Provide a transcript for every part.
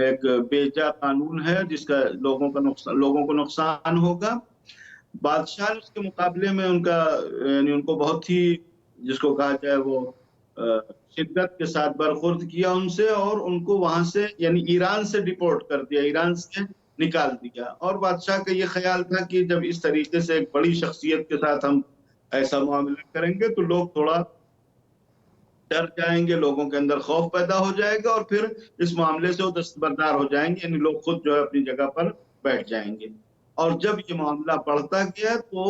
ایک بیجا قانون ہے جس کا لوگوں کو نقصان ہوگا. بادشاہ نے اس کے مقابلے میں ان کا یعنی ان کو بہت ہی جس کو کہا جائے وہ شدت کے ساتھ برخورد کیا ان سے، اور ان کو وہاں سے یعنی ایران سے ڈیپورٹ کر دیا، ایران سے نکال دیا. اور بادشاہ کا یہ خیال تھا کہ جب اس طریقے سے ایک بڑی شخصیت کے ساتھ ہم ایسا معاملہ کریں گے تو لوگ تھوڑا ڈر جائیں گے، لوگوں کے اندر خوف پیدا ہو جائے گا، اور پھر اس معاملے سے وہ دستبردار ہو جائیں گے، یعنی لوگ خود جو ہے اپنی جگہ پر بیٹھ جائیں گے. اور جب یہ معاملہ بڑھتا گیا تو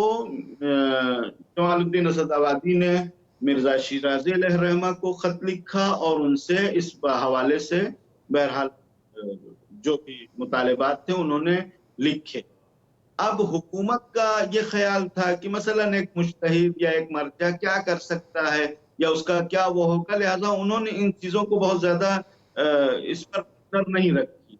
جمال الدین اسد آبادی نے مرزا شیرازی علیہ الرحمہ کو خط لکھا اور ان سے اس حوالے سے بہرحال جو بھی مطالبات تھے انہوں نے لکھے. اب حکومت کا یہ خیال تھا کہ مثلا ایک مجتہد یا ایک مرجع کیا کر سکتا ہے یا اس کا کیا وہ ہوگا، لہذا انہوں نے ان چیزوں کو بہت زیادہ اس پر نظر نہیں رکھی،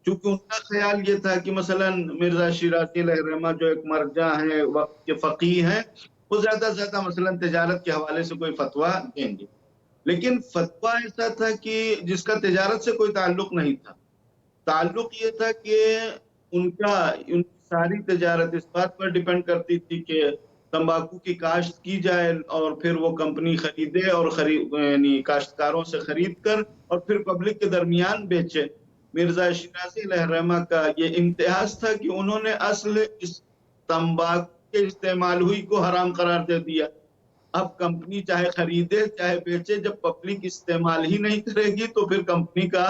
چونکہ ان کا خیال یہ تھا کہ مثلا مرزا شیرازی علیہ الرحمہ جو ایک مرجع ہیں، وقت کے فقیہ ہیں، وہ زیادہ سے زیادہ مثلا تجارت کے حوالے سے کوئی فتویٰ دیں گے. لیکن فتویٰ ایسا تھا کہ جس کا تجارت سے کوئی تعلق نہیں تھا. تعلق یہ تھا کہ ان کی ساری تجارت اس بات پر ڈیپینڈ کرتی تھی کہ تمباکو کی کاشت کی جائے اور پھر وہ کمپنی خریدے اور یعنی کاشتکاروں سے خرید کر اور پھر پبلک کے درمیان بیچے. مرزا شیرازی علیہ الرحمہ کا یہ امتیاز تھا کہ انہوں نے اصل اس تمباکو کے استعمال ہوئی کو حرام قرار دے دیا. اب کمپنی چاہے خریدے چاہے بیچے، جب پبلک استعمال ہی نہیں کرے گی تو پھر کمپنی کا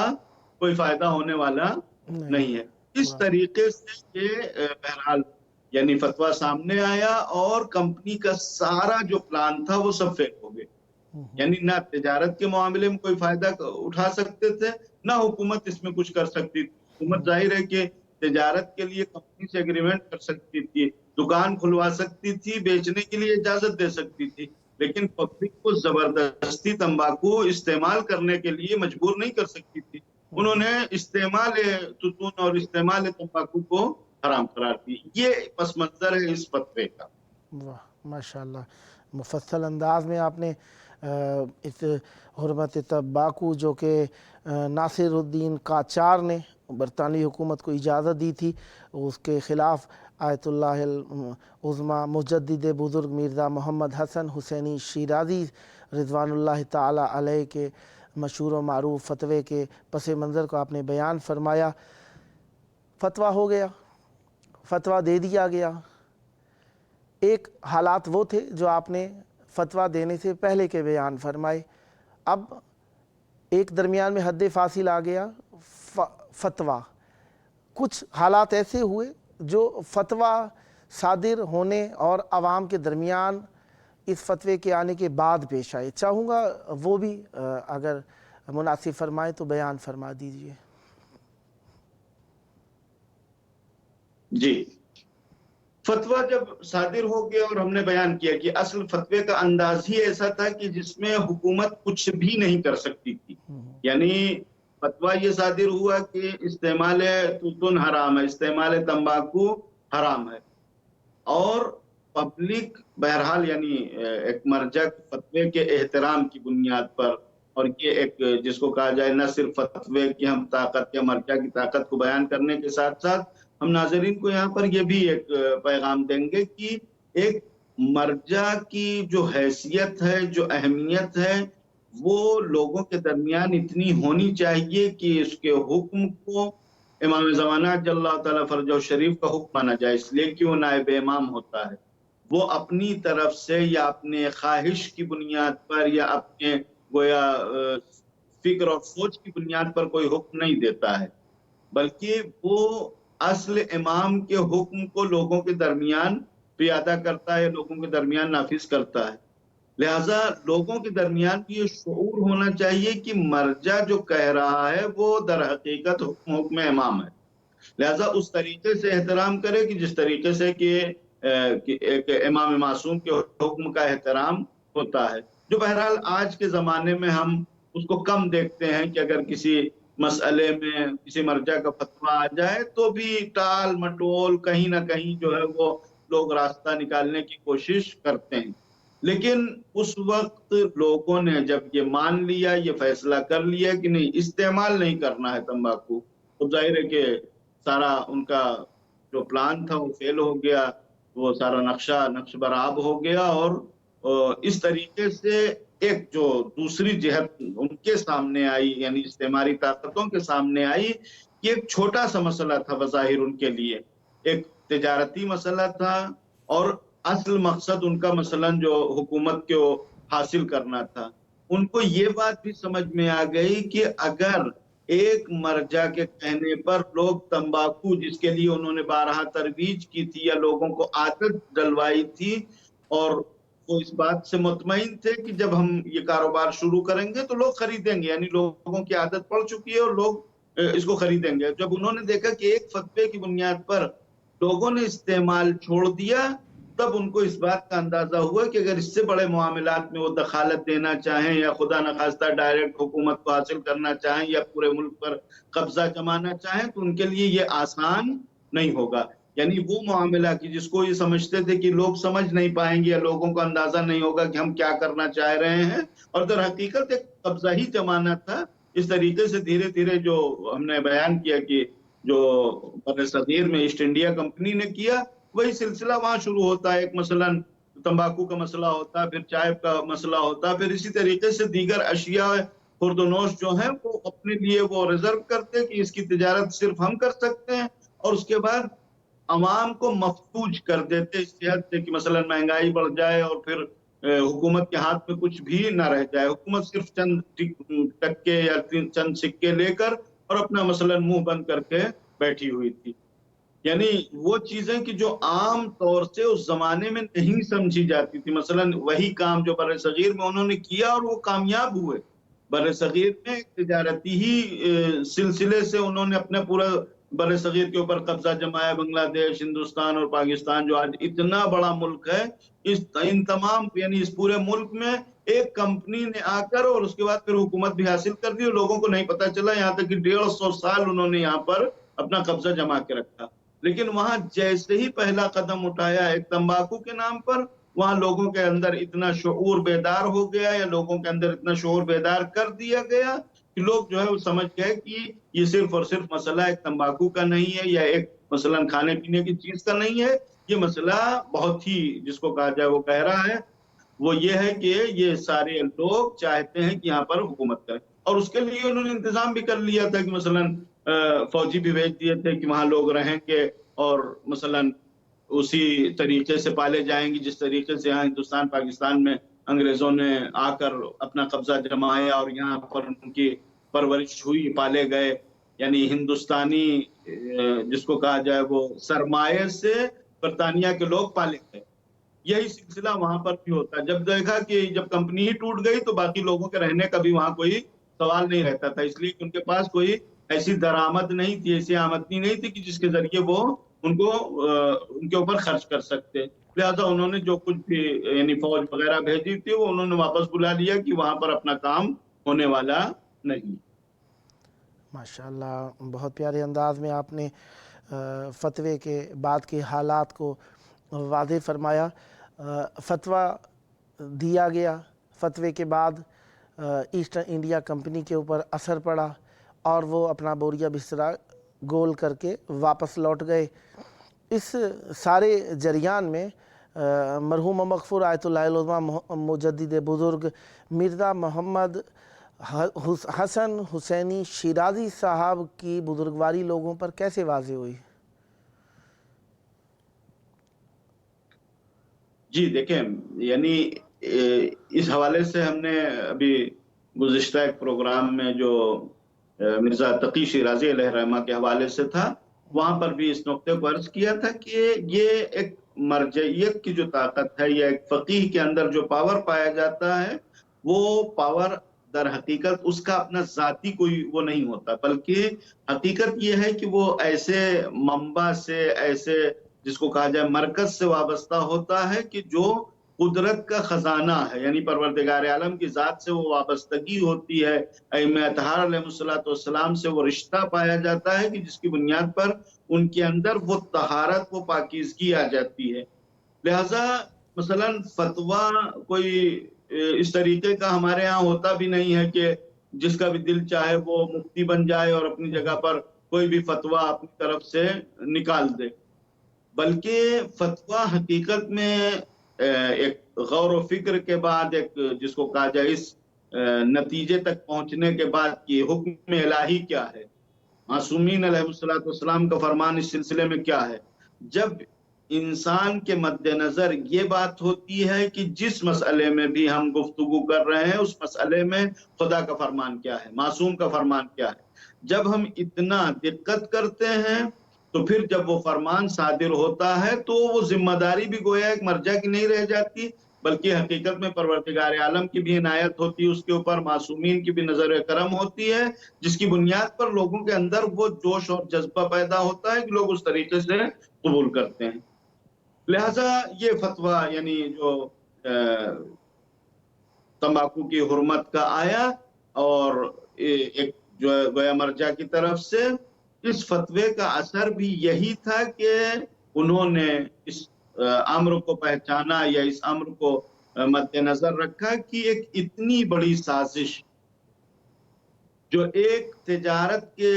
کوئی فائدہ ہونے والا نہیں ہے. اس طریقے سے یہ بہرحال یعنی فتویٰ سامنے آیا اور کمپنی کا سارا جو پلان تھا وہ سب فیل ہو گئے. یعنی نہ تجارت کے معاملے میں کوئی فائدہ اٹھا سکتے تھے، نہ حکومت اس میں کچھ کر سکتی تھی. حکومت ظاہر ہے کہ تجارت کے لیے کمپنی سے ایگریمنٹ کر سکتی تھی، دکان کھلوا سکتی تھی، بیچنے کے لیے اجازت دے سکتی تھی، لیکن پبلک کو زبردستی تمباکو استعمال کرنے کے لیے مجبور نہیں کر سکتی تھی. انہوں نے استعمال تتون اور استعمال تمباکو کو حرام قرار دی. یہ پس منظر ہے اس فتوے کا. واہ ماشاءاللہ، مفصل انداز میں آپ نے اس حرمت تمباکو جو کہ ناصر الدین قاچار نے برطانوی حکومت کو اجازت دی تھی، اس کے خلاف آیت اللہ العظمیٰ مجدد بزرگ مرزا محمد حسن حسینی شیرازی رضوان اللہ تعالی علیہ کے مشہور و معروف فتوے کے پس منظر کو آپ نے بیان فرمایا. فتویٰ ہو گیا، فتویٰ دے دیا گیا. ایک حالات وہ تھے جو آپ نے فتویٰ دینے سے پہلے کے بیان فرمائے. اب ایک درمیان میں حد فاصل آ گیا فتویٰ. کچھ حالات ایسے ہوئے جو فتویٰ صادر ہونے اور عوام کے درمیان اس فتوے کے آنے کے بعد پیش آئے. چاہوں گا وہ بھی اگر مناسب فرمائے تو بیان فرما دیجئے. جی، فتویٰ جب صادر ہو گیا اور ہم نے بیان کیا کہ اصل فتوے کا انداز ہی ایسا تھا کہ جس میں حکومت کچھ بھی نہیں کر سکتی تھی. یعنی فتویٰ یہ صادر ہوا کہ استعمال توتن حرام ہے، استعمال تمباکو حرام ہے، اور پبلک بہرحال یعنی ایک مرجع فتوے کے احترام کی بنیاد پر، اور یہ ایک جس کو کہا جائے نہ صرف فتوے کی ہم طاقت یا مرجع کی طاقت کو بیان کرنے کے ساتھ ساتھ ہم ناظرین کو یہاں پر یہ بھی ایک پیغام دیں گے کہ ایک مرجع کی جو حیثیت ہے، جو اہمیت ہے، وہ لوگوں کے درمیان اتنی ہونی چاہیے کہ اس کے حکم کو امام زمانہ جل اللہ تعالیٰ فرجہ شریف کا حکم مانا جائے، اس لیے کہ وہ نائب امام ہوتا ہے. وہ اپنی طرف سے یا اپنے خواہش کی بنیاد پر یا اپنے گویا فکر اور سوچ کی بنیاد پر کوئی حکم نہیں دیتا ہے، بلکہ وہ اصل امام کے حکم کو لوگوں کے درمیان پیادہ کرتا ہے، لوگوں کے درمیان نافذ کرتا ہے. لہٰذا لوگوں کے درمیان بھی یہ شعور ہونا چاہیے کہ مرجع جو کہہ رہا ہے وہ در حقیقت حکم امام ہے. لہٰذا اس طریقے سے احترام کرے کہ جس طریقے سے کہ ایک امام معصوم کے حکم کا احترام ہوتا ہے، جو بہرحال آج کے زمانے میں ہم اس کو کم دیکھتے ہیں کہ اگر کسی مسئلے میں کسی مرجع کا فتویٰ آ جائے تو بھی ٹال مٹول کہیں نہ کہیں جو ہے وہ لوگ راستہ نکالنے کی کوشش کرتے ہیں. لیکن اس وقت لوگوں نے جب یہ مان لیا، یہ فیصلہ کر لیا کہ نہیں استعمال نہیں کرنا ہے تمباکو، تو ظاہر ہے کہ سارا ان کا جو پلان تھا وہ فیل ہو گیا، وہ سارا نقش برآب ہو گیا، اور اس طریقے سے ایک جو دوسری جہت ان کے سامنے آئی، یعنی استعماری طاقتوں کے سامنے آئی، کہ ایک چھوٹا سا مسئلہ تھا بظاہر ان کے لیے، ایک تجارتی مسئلہ تھا، اور اصل مقصد ان کا مثلا جو حکومت کو حاصل کرنا تھا۔ ان کو یہ بات بھی سمجھ میں آ گئی کہ اگر ایک مرجع کے کہنے پر لوگ تمباکو، جس کے لیے انہوں نے بارہا ترویج کی تھی یا لوگوں کو عادت ڈلوائی تھی، اور وہ اس بات سے مطمئن تھے کہ جب ہم یہ کاروبار شروع کریں گے تو لوگ خریدیں گے، یعنی لوگوں کی عادت پڑ چکی ہے اور لوگ اس کو خریدیں گے۔ جب انہوں نے دیکھا کہ ایک فتوے کی بنیاد پر لوگوں نے استعمال چھوڑ دیا، تب ان کو اس بات کا اندازہ ہوا کہ اگر اس سے بڑے معاملات میں وہ دخالت دینا چاہیں یا خدا نخواستہ ڈائریکٹ حکومت کو حاصل کرنا چاہیں یا پورے ملک پر قبضہ جمانا چاہیں تو ان کے لیے یہ آسان نہیں ہوگا۔ یعنی وہ معاملہ کی جس کو یہ سمجھتے تھے کہ لوگ سمجھ نہیں پائیں گے یا لوگوں کو اندازہ نہیں ہوگا کہ ہم کیا کرنا چاہ رہے ہیں، اور در حقیقت ایک قبضہ ہی جمانا تھا۔ اس طریقے سے دھیرے دھیرے جو ہم نے بیان کیا کہ جو بر صغیر میں ایسٹ انڈیا کمپنی نے کیا، وہی سلسلہ وہاں شروع ہوتا ہے۔ ایک مثلا تمباکو کا مسئلہ ہوتا ہے، پھر چائے کا مسئلہ ہوتا ہے، پھر اسی طریقے سے دیگر اشیاء خورد و نوش جو ہیں وہ اپنے لیے وہ ریزرو کرتے کہ اس کی تجارت صرف ہم کر سکتے ہیں، اور اس کے بعد عوام کو مفتوج کر دیتے اس صحت سے کہ مثلا مہنگائی بڑھ جائے اور پھر حکومت کے ہاتھ میں کچھ بھی نہ رہ جائے، حکومت صرف چند ٹکے یا چند سکے لے کر اور اپنا مثلا منہ بند کر کے بیٹھی ہوئی تھی۔ یعنی وہ چیزیں کہ جو عام طور سے اس زمانے میں نہیں سمجھی جاتی تھی، مثلا وہی کام جو بر صغیر میں انہوں نے کیا اور وہ کامیاب ہوئے۔ بر صغیر میں تجارتی ہی سلسلے سے انہوں نے اپنا پورا بر صغیر کے اوپر قبضہ جمایا۔ بنگلہ دیش، ہندوستان اور پاکستان جو آج اتنا بڑا ملک ہے، ان تمام یعنی اس پورے ملک میں ایک کمپنی نے آ کر اور اس کے بعد پھر حکومت بھی حاصل کر دی، اور لوگوں کو نہیں پتا چلا، یہاں تک کہ 150 سال انہوں نے یہاں پر اپنا قبضہ جما کے رکھا۔ لیکن وہاں جیسے ہی پہلا قدم اٹھایا ایک تمباکو کے نام پر، وہاں لوگوں کے اندر اتنا شعور بیدار ہو گیا، یا لوگوں کے اندر اتنا شعور بیدار کر دیا گیا کہ لوگ جو ہے وہ سمجھ گئے کہ یہ صرف اور صرف مسئلہ ایک تمباکو کا نہیں ہے یا ایک مثلا کھانے پینے کی چیز کا نہیں ہے، یہ مسئلہ بہت ہی جس کو کہا جائے وہ گہرا ہے۔ وہ یہ ہے کہ یہ سارے لوگ چاہتے ہیں کہ یہاں پر حکومت کریں، اور اس کے لیے انہوں نے انتظام بھی کر لیا تھا کہ مثلا فوجی بھی بھیج دیے تھے کہ وہاں لوگ رہیں گے اور مثلا اسی طریقے سے پالے جائیں گے جس طریقے سے یہاں ہندوستان پاکستان میں انگریزوں نے آ کر اپنا قبضہ جمایا اور یہاں پر ان کی پرورش ہوئی، پالے گئے۔ یعنی ہندوستانی جس کو کہا جائے وہ سرمایہ سے برطانیہ کے لوگ پالے گئے۔ یہی سلسلہ وہاں پر بھی ہوتا ہے۔ جب دیکھا کہ جب کمپنی ہی ٹوٹ گئی تو باقی لوگوں کے رہنے کا بھی وہاں کوئی سوال نہیں رہتا تھا، اس لیے کہ ان کے پاس کوئی ایسی درآمد نہیں تھی، ایسی آمدنی نہیں تھی کہ جس کے ذریعے وہ ان کے اوپر خرچ کر سکتے۔ لہٰذا انہوں نے جو کچھ بھی یعنی فوج وغیرہ بھیجی تھی وہ انہوں نے واپس بلا لیا کہ وہاں پر اپنا کام ہونے والا نہیں۔ ماشاءاللہ، بہت پیارے انداز میں آپ نے فتوے کے بعد کے حالات کو واضح فرمایا۔ فتویٰ دیا گیا، فتوے کے بعد ایسٹ انڈیا کمپنی کے اوپر اثر پڑا اور وہ اپنا بوریا بسترا گول کر کے واپس لوٹ گئے۔ اس سارے جریان میں مرحوم مغفور آیت اللہ العظمیٰ مجدد بزرگ مرزا محمد حسن حسینی شیرازی صاحب کی بزرگواری لوگوں پر کیسے واضح ہوئی؟ جی دیکھیں، یعنی اس حوالے سے ہم نے ابھی گزشتہ ایک پروگرام میں جو مرزا تقی شیرازی علیہ رحمہ کے حوالے سے تھا، وہاں پر بھی اس نقطے کو عرض کیا تھا کہ یہ ایک مرجعیت کی جو طاقت ہے یا ایک فقیہ کے اندر جو پاور پایا جاتا ہے، وہ پاور در حقیقت اس کا اپنا ذاتی کوئی وہ نہیں ہوتا، بلکہ حقیقت یہ ہے کہ وہ ایسے منبع سے، ایسے جس کو کہا جائے مرکز سے وابستہ ہوتا ہے کہ جو قدرت کا خزانہ ہے، یعنی پروردگار عالم کی ذات سے وہ وابستگی ہوتی ہے۔ ائمہ اطہار علیہ السلام سے وہ رشتہ پایا جاتا ہے کہ جس کی بنیاد پر ان کے اندر وہ طہارت، وہ پاکیزگی آ جاتی ہے۔ لہٰذا مثلاً فتویٰ کوئی اس طریقے کا ہمارے یہاں ہوتا بھی نہیں ہے کہ جس کا بھی دل چاہے وہ مفتی بن جائے اور اپنی جگہ پر کوئی بھی فتویٰ اپنی طرف سے نکال دے، بلکہ فتویٰ حقیقت میں ایک غور و فکر کے بعد، ایک جس کو کہا جائے اس نتیجے تک پہنچنے کے بعد کہ حکم الہی کیا ہے، معصومین علیہ السلام کا فرمان اس سلسلے میں کیا ہے. جب انسان کے مد نظر یہ بات ہوتی ہے کہ جس مسئلے میں بھی ہم گفتگو کر رہے ہیں اس مسئلے میں خدا کا فرمان کیا ہے، معصوم کا فرمان کیا ہے، جب ہم اتنا دقت کرتے ہیں تو پھر جب وہ فرمان صادر ہوتا ہے تو وہ ذمہ داری بھی گویا ایک مرجع کی نہیں رہ جاتی، بلکہ حقیقت میں پروردگار عالم کی بھی عنایت ہوتی ہے، اس کے اوپر معصومین کی بھی نظر کرم ہوتی ہے، جس کی بنیاد پر لوگوں کے اندر وہ جوش اور جذبہ پیدا ہوتا ہے کہ لوگ اس طریقے سے قبول کرتے ہیں. لہذا یہ فتویٰ یعنی جو تمباکو کی حرمت کا آیا اور ایک جو گویا مرجع کی طرف سے، اس فتوے کا اثر بھی یہی تھا کہ انہوں نے اس امر کو پہچانا یا اس امر کو مد نظر رکھا کہ ایک اتنی بڑی سازش جو ایک تجارت کے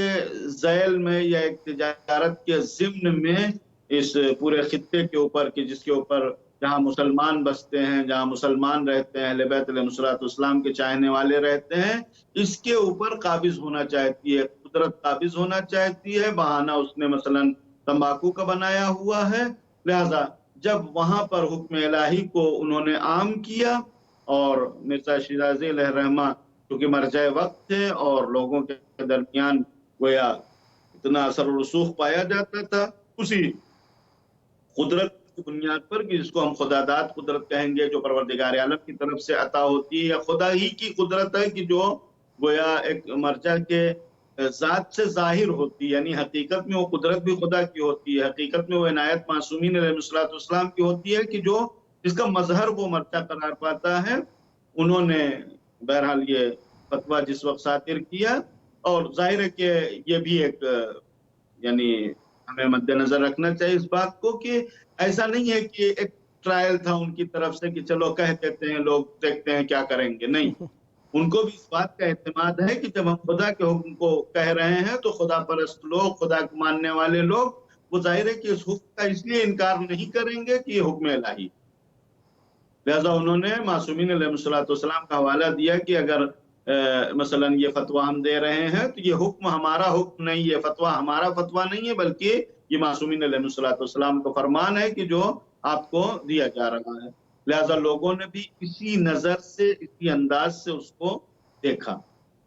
ذیل میں یا ایک تجارت کے ضمن میں اس پورے خطے کے اوپر کہ جس کے اوپر جہاں مسلمان بستے ہیں، جہاں مسلمان رہتے ہیں، اہل بیت علیہ السلام کے چاہنے والے رہتے ہیں، اس کے اوپر قابض ہونا چاہتی ہے، قدرت قابض ہونا چاہتی ہے. بہانہ اس نے مثلاً تمباکو کا بنایا ہوا ہے. لہذا جب وہاں پر حکم الہی کو انہوں نے عام کیا اور مرزا شیرازی علیہ الرحمہ کیونکہ مرجع وقت تھے اور لوگوں کے درمیان گویا اتنا اثر و رسوخ پایا جاتا تھا، اسی قدرت کی بنیاد پر کہ جس کو ہم خداداد قدرت کہیں گے، جو پروردگار عالم کی طرف سے عطا ہوتی ہے یا خدا ہی کی قدرت ہے کہ جو گویا ایک مرجع کے ذات سے ظاہر ہوتی ہے، یعنی حقیقت میں وہ قدرت بھی خدا کی ہوتی ہے، حقیقت میں وہ عنایت معصومین علیہ السلام کی ہوتی ہے کہ جو جس کا مظہر وہ مرجع قرار پاتا ہے. انہوں نے بہرحال یہ فتویٰ جس وقت صادر کیا اور ظاہر ہے کہ یہ بھی ایک یعنی ہمیں مد نظر رکھنا چاہیے اس بات کو کہ ایسا نہیں ہے کہ ایک ٹرائل تھا ان کی طرف سے کہ چلو کہہ دیتے ہیں لوگ دیکھتے ہیں کیا کریں گے. نہیں، ان کو بھی اس بات کا اعتماد ہے کہ جب ہم خدا کے حکم کو کہہ رہے ہیں تو خدا پرست لوگ، خدا کو ماننے والے لوگ، وہ ظاہر ہے کہ اس حکم کا اس لیے انکار نہیں کریں گے کہ یہ حکم الہی. لہذا انہوں نے معصومین علیہ السلام کا حوالہ دیا کہ اگر مثلا یہ فتویٰ ہم دے رہے ہیں تو یہ حکم ہمارا حکم نہیں، یہ فتویٰ ہمارا فتویٰ نہیں ہے، بلکہ یہ معصومین علیہ السلام کا فرمان ہے کہ جو آپ کو دیا جا رہا ہے. لہذا لوگوں نے بھی اسی نظر سے، اسی انداز سے اس کو دیکھا.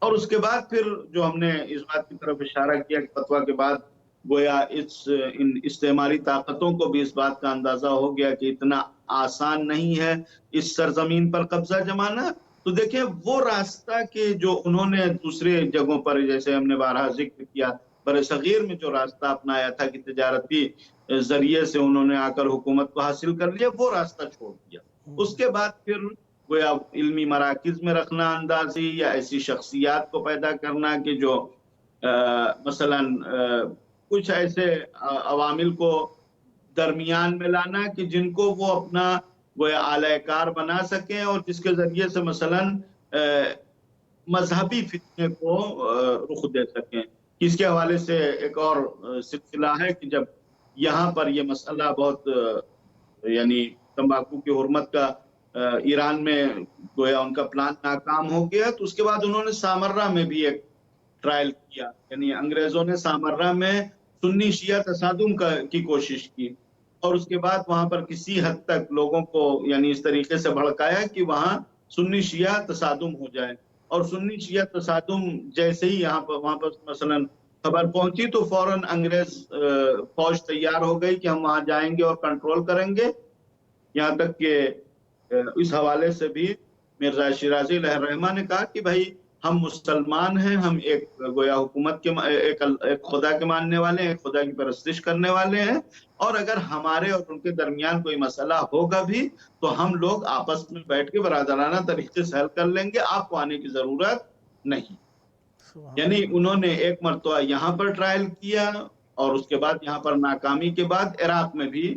اور اس کے بعد پھر جو ہم نے اس بات کی طرف اشارہ کیا کہ فتویٰ کے بعد گویا ان استعماری طاقتوں کو بھی اس بات کا اندازہ ہو گیا کہ اتنا آسان نہیں ہے اس سرزمین پر قبضہ جمانا. تو دیکھیں وہ راستہ کہ جو انہوں نے دوسرے جگہوں پر، جیسے ہم نے بارہا ذکر کیا، بر صغیر میں جو راستہ اپنایا تھا کہ تجارتی ذریعے سے انہوں نے آ کر حکومت کو حاصل کر لیا، وہ راستہ چھوڑ دیا. اس کے بعد پھر گویا علمی مراکز میں رکھنا اندازی یا ایسی شخصیات کو پیدا کرنا کہ جو مثلاً کچھ ایسے عوامل کو درمیان میں لانا کہ جن کو وہ اپنا گویا اعلی کار بنا سکیں اور جس کے ذریعے سے مثلاً مذہبی فتنے کو رخ دے سکیں. اس کے حوالے سے ایک اور سلسلہ ہے کہ جب یہاں پر یہ مسئلہ بہت یعنی تمباکو کی حرمت کا ایران میں گویا ان کا پلان ناکام ہو گیا، تو اس کے بعد انہوں نے سامرہ میں بھی ایک ٹرائل کیا، یعنی انگریزوں نے سامرہ میں سنی شیعہ تصادم کی کوشش کی اور اس کے بعد وہاں پر کسی حد تک لوگوں کو یعنی اس طریقے سے بھڑکایا کہ وہاں سنی شیعہ تصادم ہو جائے. اور سنی شیعہ تصادم جیسے ہی وہاں پر مثلاً خبر پہنچی تو فوراً انگریز فوج تیار ہو گئی کہ ہم وہاں جائیں گے اور کنٹرول کریں گے. یہاں تک کہ اس حوالے سے بھی مرزا شیرازی علیہ الرحمہ نے کہا کہ بھائی ہم مسلمان ہیں، ہم ایک گویا حکومت کے ایک خدا کے ماننے والے ہیں، ایک خدا کی پرستش کرنے والے ہیں، اور اگر ہمارے اور ان کے درمیان کوئی مسئلہ ہوگا بھی تو ہم لوگ آپس میں بیٹھ کے برادرانہ طریقے سے حل کر لیں گے، آپ کو آنے کی ضرورت نہیں. یعنی انہوں نے ایک مرتبہ یہاں پر ٹرائل کیا اور اس کے بعد یہاں پر ناکامی کے بعد عراق میں بھی